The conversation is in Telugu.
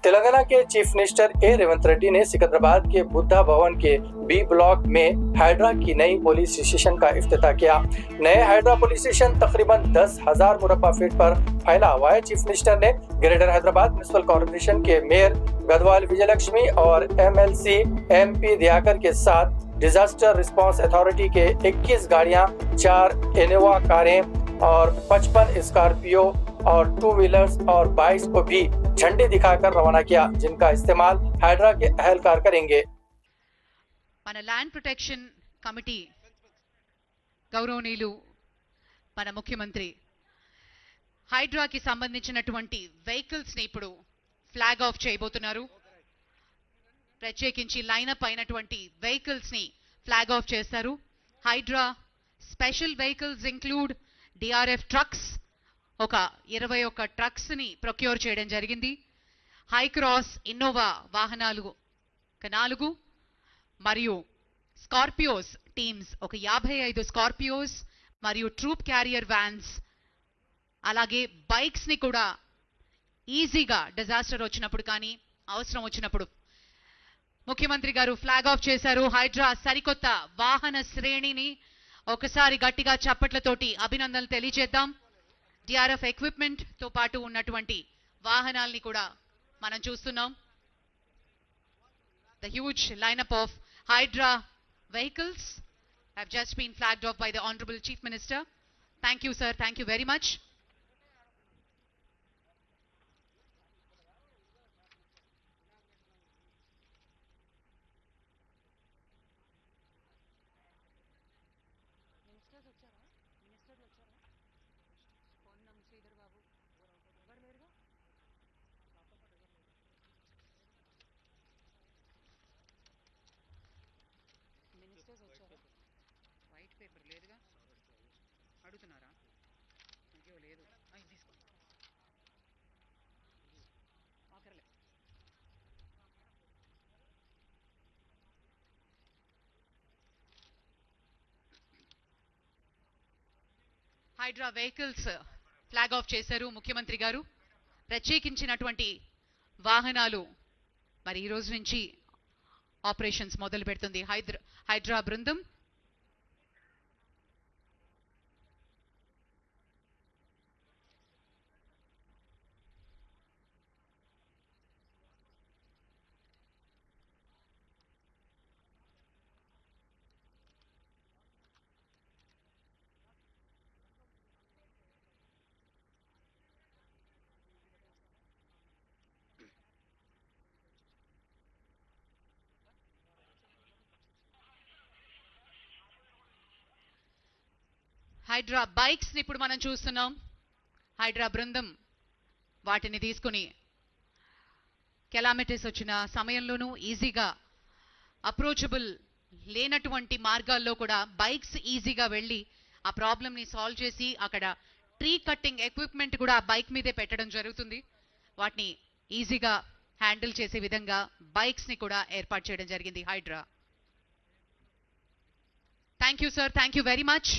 तेलंगाना के चीफ मिनिस्टर ए रेवंत रेड्डी ने सिकंदराबाद के बुद्धा भवन के बी ब्लॉक में हाइड्रा की नई पुलिस स्टेशन का इफ्तिताह किया। नए हाइड्रा पुलिस स्टेशन तकरीबन 10,000 मुरब्बा फीट पर फैला हुआ है। चीफ मिनिस्टर ने ग्रेटर हैदराबाद म्युनिसिपल कॉर्पोरेशन के मेयर गदवाल विजयलक्ष्मी और MLC MP दयाकर के साथ डिजास्टर रिस्पांस अथॉरिटी के 21 गाड़ियां, 4 इनोवा कारें और 55 स्कॉर्पियो और 2 व्हीलर्स और बाइक्स को भी झंडे दिखाकर रवाना किया, जिनका इस्तेमाल हाइड्रा के अहलकार करेंगे। మన ల్యాండ్ ప్రొటెక్షన్ కమిటీ గౌరవనీయులు మన ముఖ్యమంత్రి హైడ్రాకి సంబంధించినటువంటి వెహికల్స్ ని ఇప్పుడు ఫ్లాగ్ ఆఫ్ చేయబోతున్నారు. ప్రత్యేకించి లైనప్ అయినటువంటి వెహికల్స్ ని ఫ్లాగ్ ఆఫ్ చేస్తారు. HYDRAA special vehicles include DRF trucks, ఒక 21 ట్రక్స్ ని ప్రొక్యూర్ చేయడం జరిగింది. హై క్రాస్ ఇన్నోవా వాహనాలు 4 మరియు స్కార్పియోస్ టీమ్స్ ఒక 55 స్కార్పియోస్ మరియు ట్రూప్ క్యారియర్ వ్యాన్స్, అలాగే బైక్స్ ని కూడా ఈజీగా డిజాస్టర్ వచ్చినప్పుడు కానీ అవసరం వచ్చినప్పుడు ముఖ్యమంత్రి గారు ఫ్లాగ్ ఆఫ్ చేశారు. హైడ్రా సరికొత్త వాహన శ్రేణిని ఒకసారి గట్టిగా చప్పట్లతోటి అభినందనలు తెలియజేద్దాం. DRF ఎక్విప్మెంట్ తో పాటు ఉన్నటువంటి వాహనాల్ని కూడా మనం చూస్తున్నాం. The huge lineup of Hydra vehicles have just been flagged off by the Honorable Chief Minister. Thank you, sir. Thank you very much. White paper లేదుగా అడుగుతున్నారా? అయ్యో లేదు, తీసుకో ఆఖరలే. హైడ్రా వెహికల్స్ ఫ్లాగ్ ఆఫ్ చేశారు ముఖ్యమంత్రి గారు. ప్రత్యేకించినటువంటి వాహనాలు మరి ఈ రోజు నుంచి ఆపరేషన్స్ మొదలు పెడుతుంది హైడ్రా బృందం. హైడ్రా బైక్స్ ని ఇప్పుడు మనం చూస్తున్నాం. హైడ్రా బృందం వాటిని తీసుకుని కెలామిటీస్ వచ్చిన సమయంలోనూ ఈజీగా అప్రోచబుల్ లేనటువంటి మార్గాల్లో కూడా బైక్స్ ఈజీగా వెళ్ళి ఆ ప్రాబ్లమ్ ని సాల్వ్ చేసి అక్కడ ట్రీ కట్టింగ్ ఎక్విప్మెంట్ కూడా బైక్ మీదే పెట్టడం జరుగుతుంది. వాటిని ఈజీగా హ్యాండిల్ చేసే విధంగా బైక్స్ ని కూడా ఏర్పాటు చేయడం జరిగింది HYDRAA. Thank you sir, thank you very much.